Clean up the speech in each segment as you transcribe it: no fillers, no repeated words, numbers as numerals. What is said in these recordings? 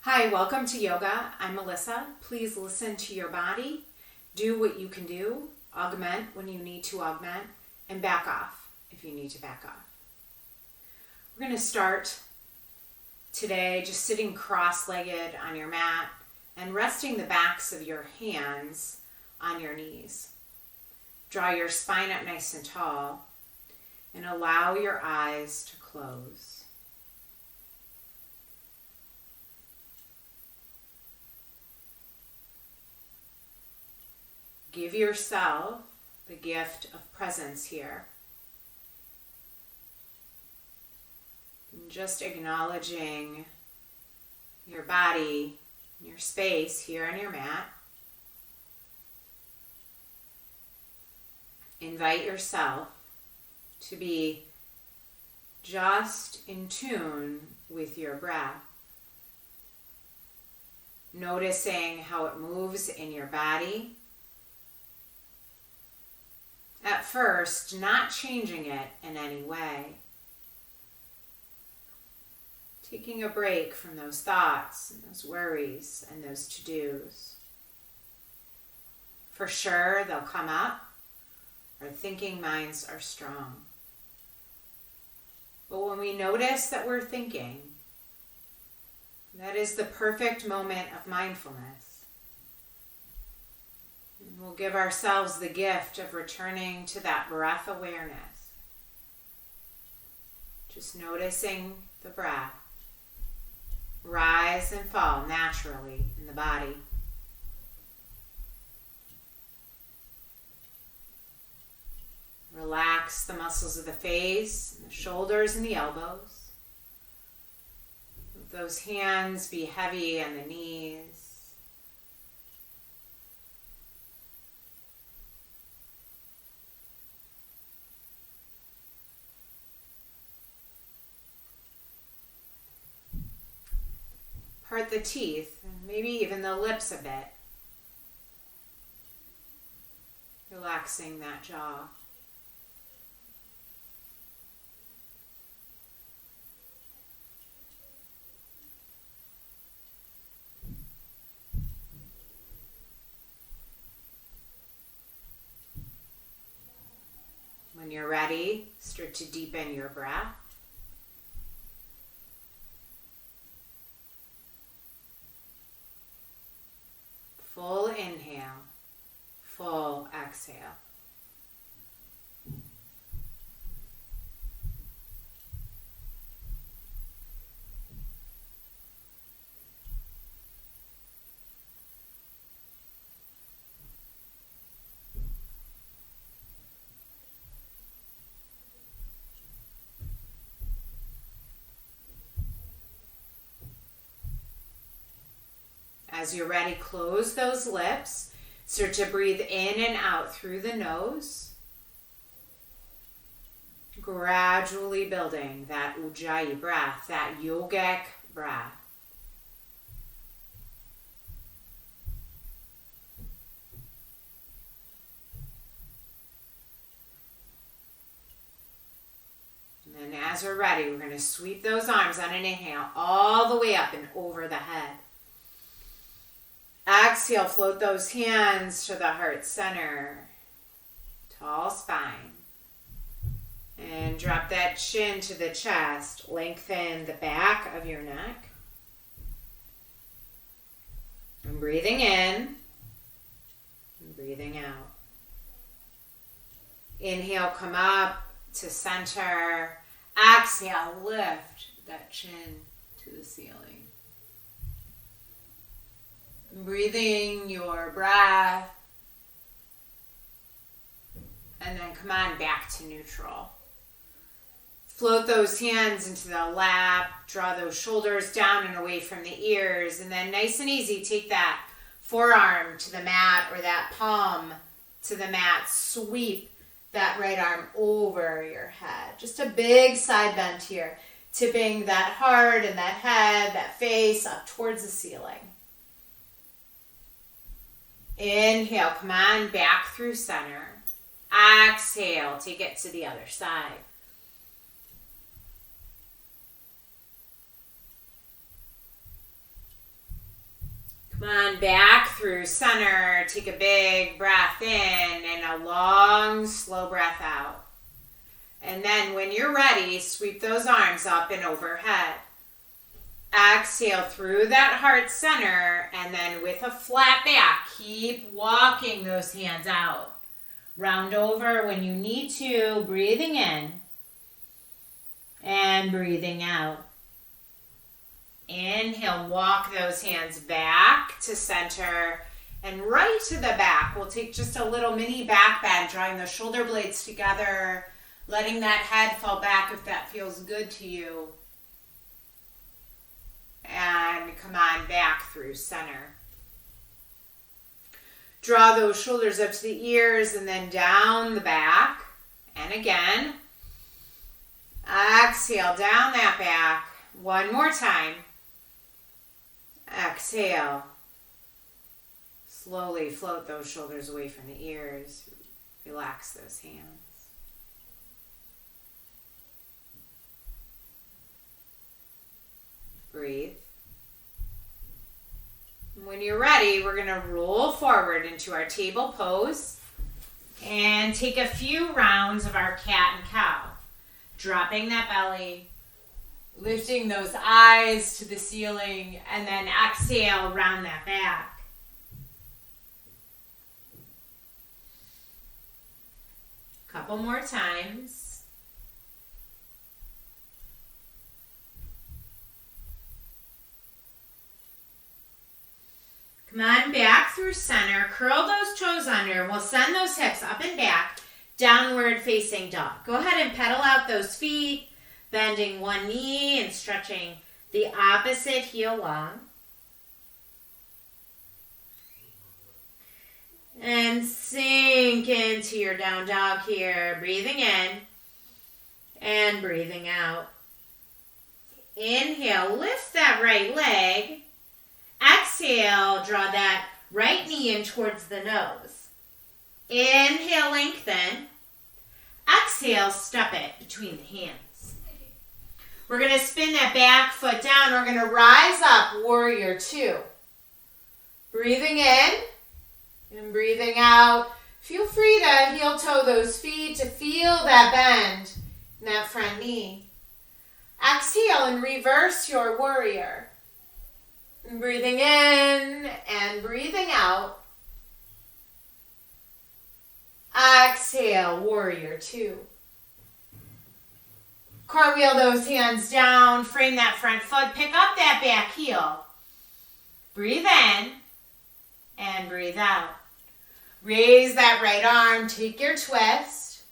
Hi, welcome to yoga. I'm Melissa. Please listen to your body. Do what you can do. Augment when you need to augment. And back off if you need to back off. We're going to start today just sitting cross-legged on your mat and resting the backs of your hands on your knees. Draw your spine up nice and tall and allow your eyes to close. Give yourself the gift of presence here. And just acknowledging your body, your space here on your mat. Invite yourself to be just in tune with your breath. Noticing how it moves in your body. At first, not changing it in any way. Taking a break from those thoughts and those worries and those to-dos. For sure, they'll come up. Our thinking minds are strong. But when we notice that we're thinking, that is the perfect moment of mindfulness. And we'll give ourselves the gift of returning to that breath awareness. Just noticing the breath rise and fall naturally in the body. Relax the muscles of the face, and the shoulders and the elbows. Let those hands be heavy on the knees. Part the teeth, and maybe even the lips a bit. Relaxing that jaw. When you're ready, start to deepen your breath. Full inhale, full exhale. As you're ready, close those lips. Start to breathe in and out through the nose. Gradually building that ujjayi breath, that yogic breath. And then as we're ready, we're going to sweep those arms on an inhale all the way up and over the head. Exhale, float those hands to the heart center. Tall spine. And drop that chin to the chest. Lengthen the back of your neck. And breathing in. And breathing out. Inhale, come up to center. Exhale, lift that chin to the ceiling. Breathing your breath, and then come on back to neutral. Float those hands into the lap, draw those shoulders down and away from the ears, and then nice and easy, take that forearm to the mat or that palm to the mat, sweep that right arm over your head. Just a big side bend here, tipping that heart and that head, that face up towards the ceiling. Inhale, come on back through center. Exhale, take it to the other side. Come on, back through center. Take a big breath in and a long, slow breath out. And then when you're ready, sweep those arms up and overhead. Exhale through that heart center, and then with a flat back, keep walking those hands out. Round over when you need to, breathing in and breathing out. Inhale, walk those hands back to center and right to the back. We'll take just a little mini back bend, drawing the shoulder blades together, letting that head fall back if that feels good to you. And come on back through center. Draw those shoulders up to the ears and then down the back. And again, exhale down that back. One more time. Exhale. Slowly float those shoulders away from the ears. Relax those hands. Breathe. When you're ready, we're going to roll forward into our table pose and take a few rounds of our cat and cow. Dropping that belly, lifting those eyes to the ceiling, and then exhale, round that back. Couple more times. Come on back through center. Curl those toes under. We'll send those hips up and back. Downward facing dog. Go ahead and pedal out those feet. Bending one knee and stretching the opposite heel long. And sink into your down dog here. Breathing in and breathing out. Inhale, lift that right leg. Exhale, draw that right knee in towards the nose. Inhale, lengthen. Exhale, step it between the hands. We're going to spin that back foot down. We're going to rise up, warrior two. Breathing in and breathing out. Feel free to heel toe those feet to feel that bend in that front knee. Exhale and reverse your warrior. Breathing in and breathing out. Exhale, warrior two. Cartwheel those hands down, frame that front foot, pick up that back heel. Breathe in and breathe out. Raise that right arm, take your twist.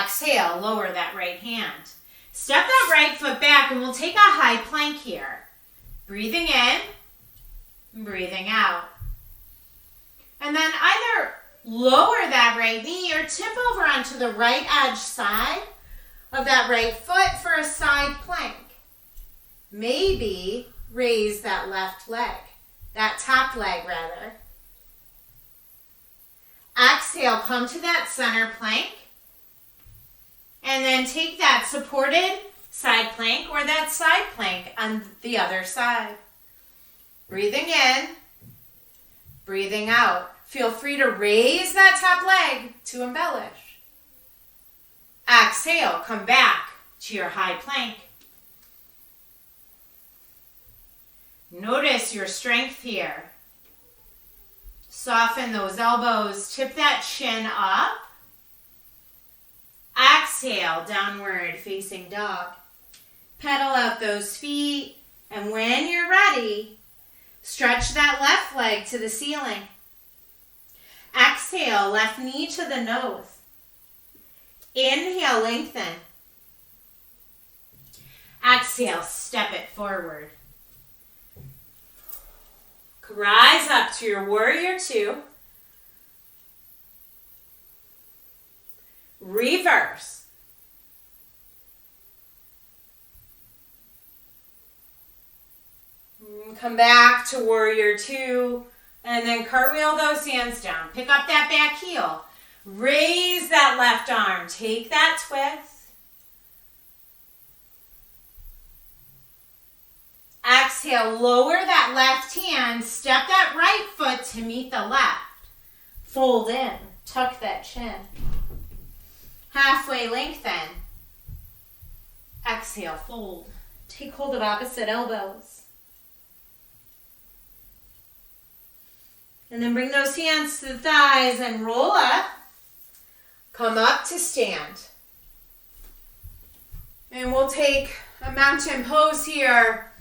Exhale, lower that right hand. Step that right foot back and we'll take a high plank here. Breathing in, breathing out. And then either lower that right knee or tip over onto the right edge side of that right foot for a side plank. Maybe raise that left leg, that top leg rather. Exhale, come to that center plank. And then take that supported side plank or that side plank on the other side. Breathing in, breathing out. Feel free to raise that top leg to embellish. Exhale, come back to your high plank. Notice your strength here. Soften those elbows, tip that chin up. Exhale, downward facing dog. Pedal out those feet, and when you're ready, stretch that left leg to the ceiling. Exhale, left knee to the nose. Inhale, lengthen. Exhale, step it forward. Rise up to your warrior two. Reverse. Come back to warrior two and then cartwheel those hands down. Pick up that back heel. Raise that left arm. Take that twist. Exhale, lower that left hand. Step that right foot to meet the left. Fold in. Tuck that chin. Halfway lengthen. Exhale, fold. Take hold of opposite elbows. And then bring those hands to the thighs and roll up. Come up to stand. And we'll take a mountain pose here.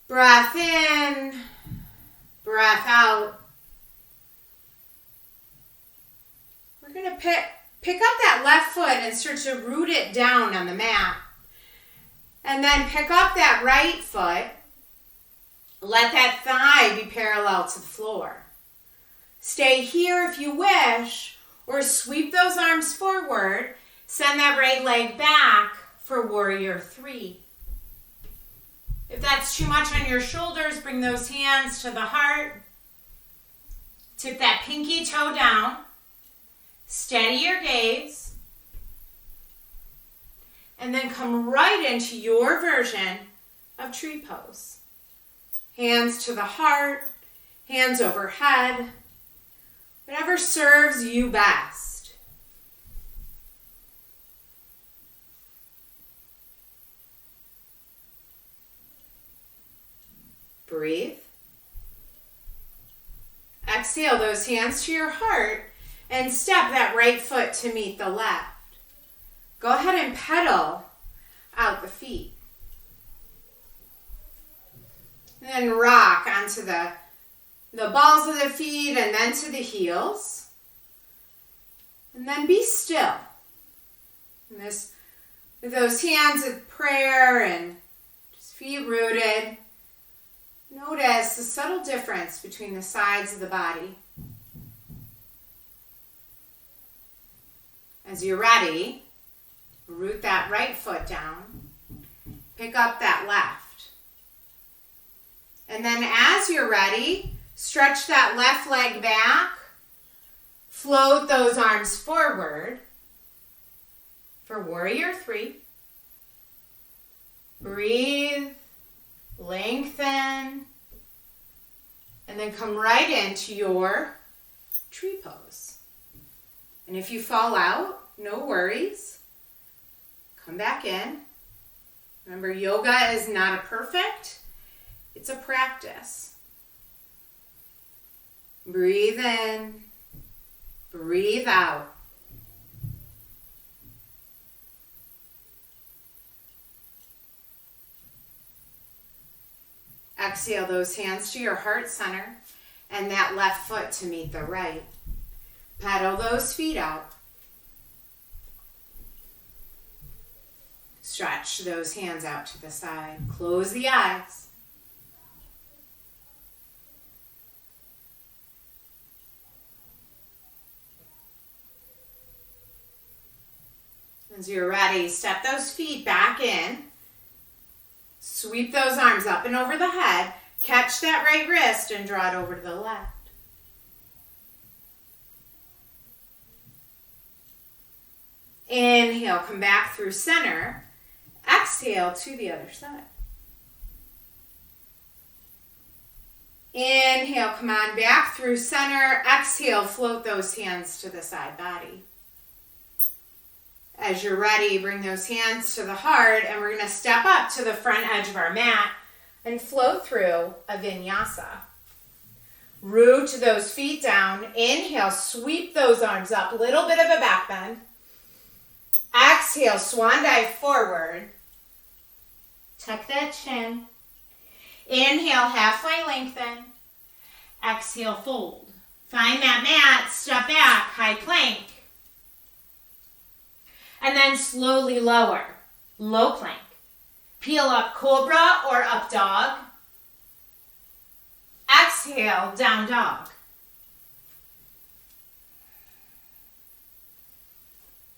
Breath in, breath out. We're going to pick up that left foot and start to root it down on the mat. And then pick up that right foot. Let that thigh be parallel to the floor. Stay here if you wish, or sweep those arms forward. Send that right leg back for warrior 3. If that's too much on your shoulders, bring those hands to the heart. Tip that pinky toe down. Steady your gaze. And then come right into your version of tree pose. Hands to the heart, hands overhead, whatever serves you best. Breathe. Exhale those hands to your heart and step that right foot to meet the left. Go ahead and pedal out the feet. And then rock onto the balls of the feet and then to the heels. And then be still. And with those hands of prayer and just feet rooted, notice the subtle difference between the sides of the body. As you're ready, root that right foot down. Pick up that left. And then as you're ready, stretch that left leg back. Float those arms forward for warrior 3. Breathe, lengthen, and then come right into your tree pose. And if you fall out, no worries. Come back in. Remember, yoga is not a perfect. It's a practice. Breathe in, breathe out. Exhale those hands to your heart center and that left foot to meet the right. Pedal those feet out. Stretch those hands out to the side. Close the eyes. As you're ready, step those feet back in. Sweep those arms up and over the head. Catch that right wrist and draw it over to the left. Inhale, come back through center. Exhale to the other side. Inhale, come on back through center. Exhale, float those hands to the side body. As you're ready, bring those hands to the heart, and we're going to step up to the front edge of our mat and float through a vinyasa. Root those feet down. Inhale, sweep those arms up. Little bit of a back bend. Exhale, swan dive forward. Tuck that chin. Inhale, halfway lengthen. Exhale, fold. Find that mat, step back, high plank. And then slowly lower, low plank. Peel up cobra or up dog. Exhale, down dog.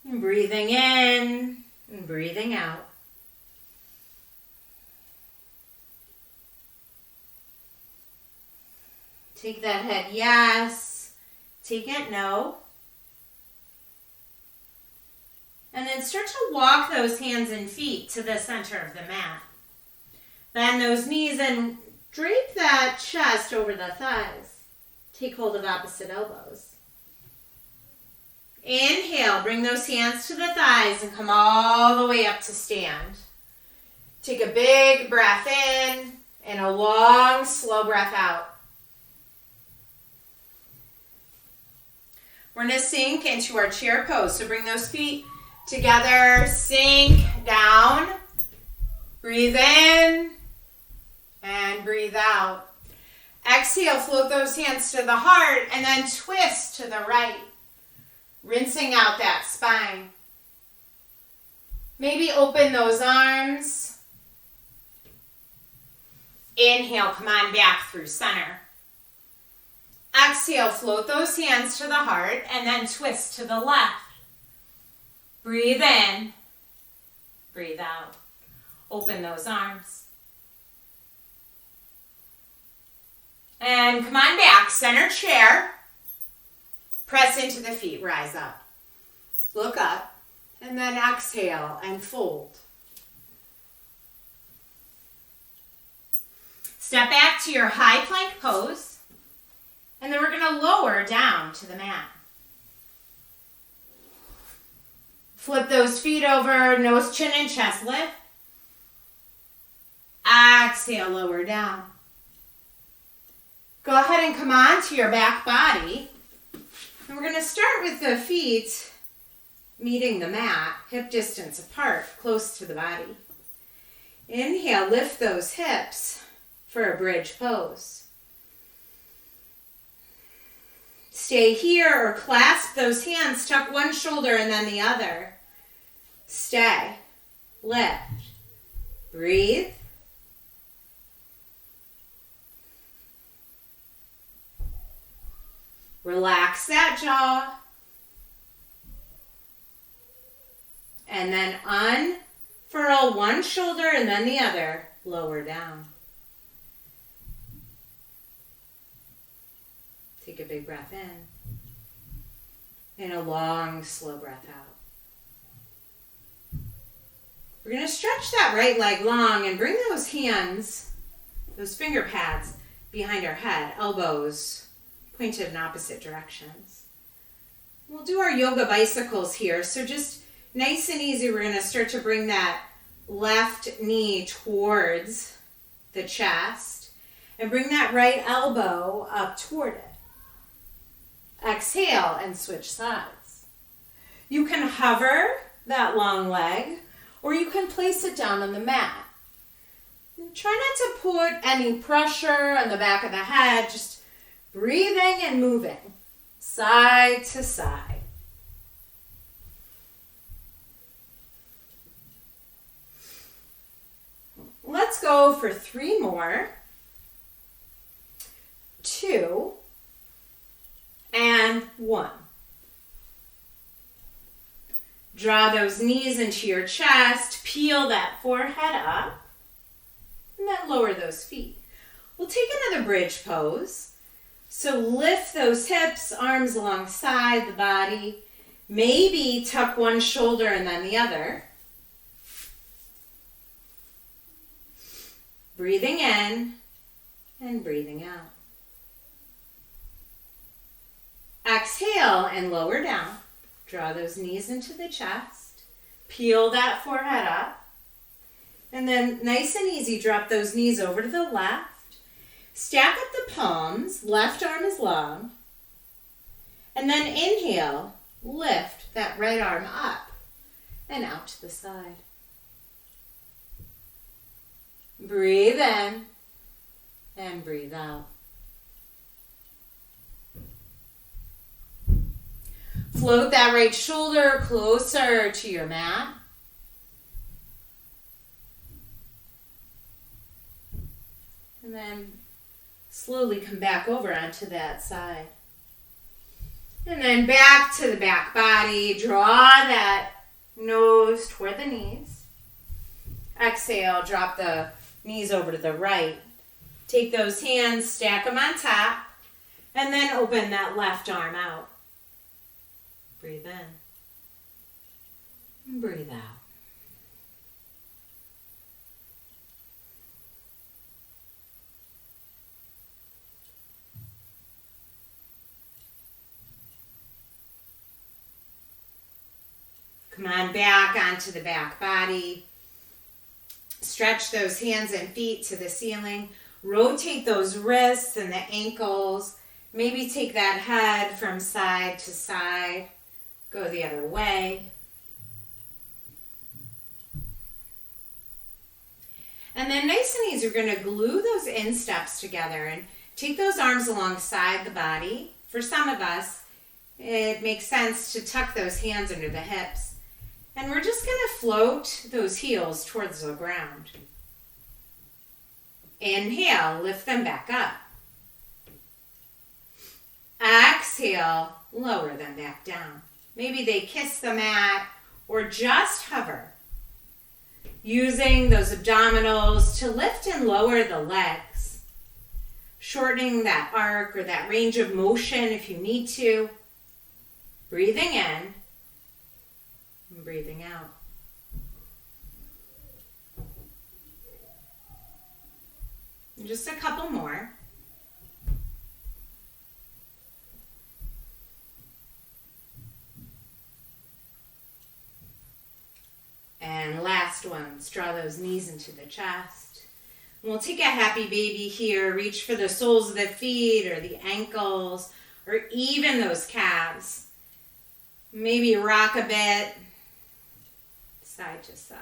And breathing in and breathing out. Take that head yes, take it no. And then start to walk those hands and feet to the center of the mat. Bend those knees and drape that chest over the thighs. Take hold of opposite elbows. Inhale, bring those hands to the thighs and come all the way up to stand. Take a big breath in and a long, slow breath out. We're going to sink into our chair pose. So bring those feet together, sink down, breathe in, and breathe out. Exhale, float those hands to the heart and then twist to the right, rinsing out that spine. Maybe open those arms. Inhale, come on back through center. Exhale, float those hands to the heart and then twist to the left. Breathe in, breathe out. Open those arms. And come on back, center chair. Press into the feet, rise up. Look up, and then exhale and fold. Step back to your high plank pose. And then we're going to lower down to the mat. Flip those feet over, nose, chin, and chest lift. Exhale, lower down. Go ahead and come on to your back body. And we're going to start with the feet meeting the mat, hip distance apart, close to the body. Inhale, lift those hips for a bridge pose. Stay here or clasp those hands, tuck one shoulder and then the other. Stay, lift, breathe. Relax that jaw. And then unfurl one shoulder and then the other, lower down. Take a big breath in and a long, slow breath out. We're going to stretch that right leg long and bring those hands, those finger pads behind our head, elbows pointed in opposite directions. We'll do our yoga bicycles here. So just nice and easy, we're going to start to bring that left knee towards the chest and bring that right elbow up toward it. Exhale and switch sides. You can hover that long leg or you can place it down on the mat. And try not to put any pressure on the back of the head, just breathing and moving side to side. Let's go for 3 more. 2 and 1. Draw those knees into your chest, peel that forehead up, and then lower those feet. We'll take another bridge pose. So lift those hips, arms alongside the body. Maybe tuck one shoulder and then the other. Breathing in and breathing out. Exhale and lower down. Draw those knees into the chest. Peel that forehead up. And then nice and easy, drop those knees over to the left. Stack up the palms. Left arm is long. And then inhale, lift that right arm up and out to the side. Breathe in and breathe out. Float that right shoulder closer to your mat. And then slowly come back over onto that side. And then back to the back body. Draw that nose toward the knees. Exhale, drop the knees over to the right. Take those hands, stack them on top, and then open that left arm out. Breathe in and breathe out. Come on back onto the back body. Stretch those hands and feet to the ceiling. Rotate those wrists and the ankles. Maybe take that head from side to side. Go the other way. And then nice and easy, we're going to glue those insteps together and take those arms alongside the body. For some of us, it makes sense to tuck those hands under the hips. And we're just going to float those heels towards the ground. Inhale, lift them back up. Exhale, lower them back down. Maybe they kiss the mat or just hover. Using those abdominals to lift and lower the legs. Shortening that arc or that range of motion if you need to. Breathing in and breathing out. And just a couple more. And last ones, draw those knees into the chest. And we'll take a happy baby here. Reach for the soles of the feet or the ankles or even those calves. Maybe rock a bit, side to side.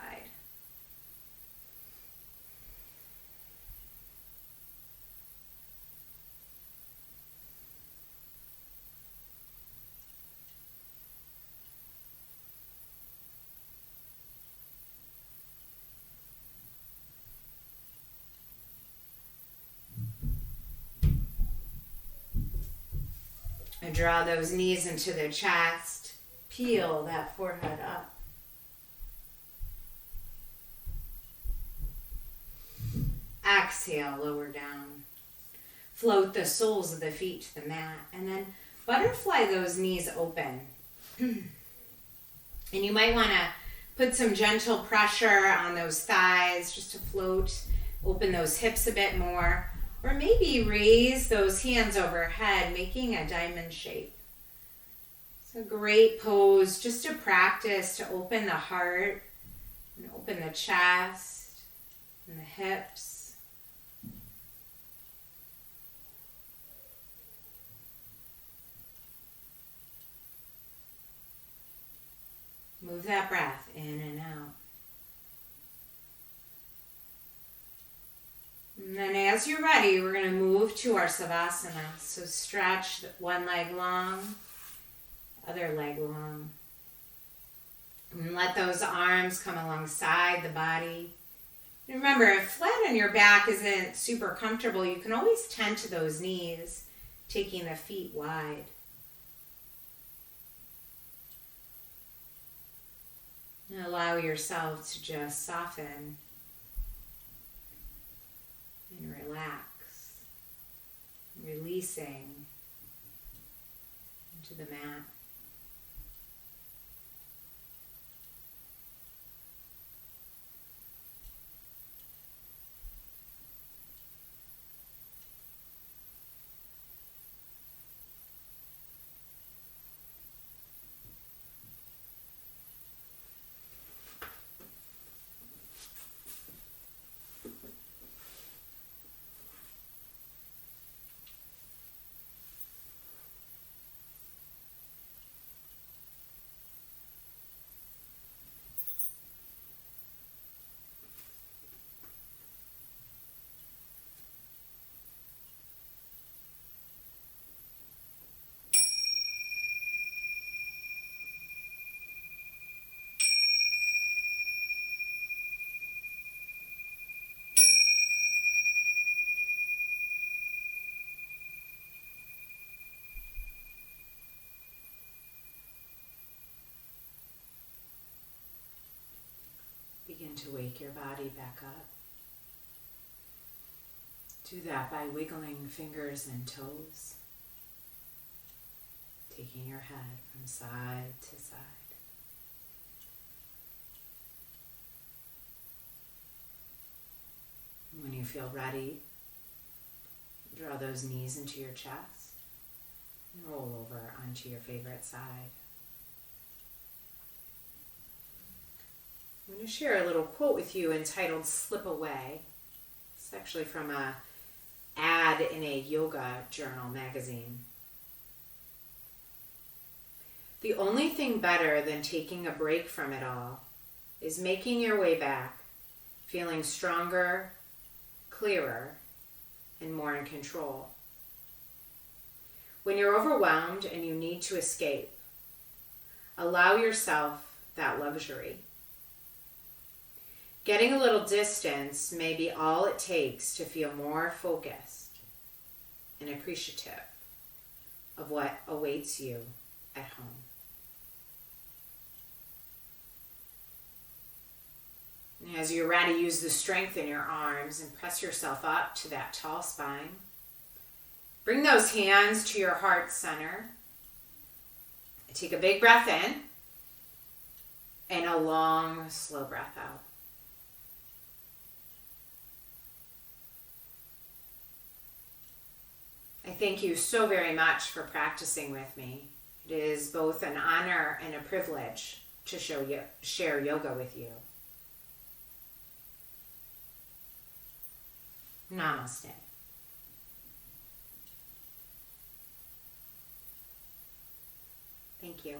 And draw those knees into the chest. Peel that forehead up. Exhale, lower down. Float the soles of the feet to the mat. And then butterfly those knees open. And you might want to put some gentle pressure on those thighs just to float. Open those hips a bit more. Or maybe raise those hands overhead, making a diamond shape. It's a great pose just to practice to open the heart and open the chest and the hips. Move that breath in and out. And then as you're ready, we're going to move to our Savasana. So stretch one leg long, other leg long. And let those arms come alongside the body. And remember, if flat on your back isn't super comfortable, you can always tend to those knees, taking the feet wide. And allow yourself to just soften and relax, releasing into the mat. Begin to wake your body back up. Do that by wiggling fingers and toes, taking your head from side to side. When you feel ready, draw those knees into your chest and roll over onto your favorite side. I'm going to share a little quote with you entitled Slip Away. It's actually from a ad in a yoga journal magazine. The only thing better than taking a break from it all is making your way back, feeling stronger, clearer, and more in control. When you're overwhelmed and you need to escape, allow yourself that luxury. Getting a little distance may be all it takes to feel more focused and appreciative of what awaits you at home. And as you're ready, use the strength in your arms and press yourself up to that tall spine. Bring those hands to your heart center. Take a big breath in and a long, slow breath out. I thank you so very much for practicing with me. It is both an honor and a privilege to share yoga with you. Namaste. Thank you.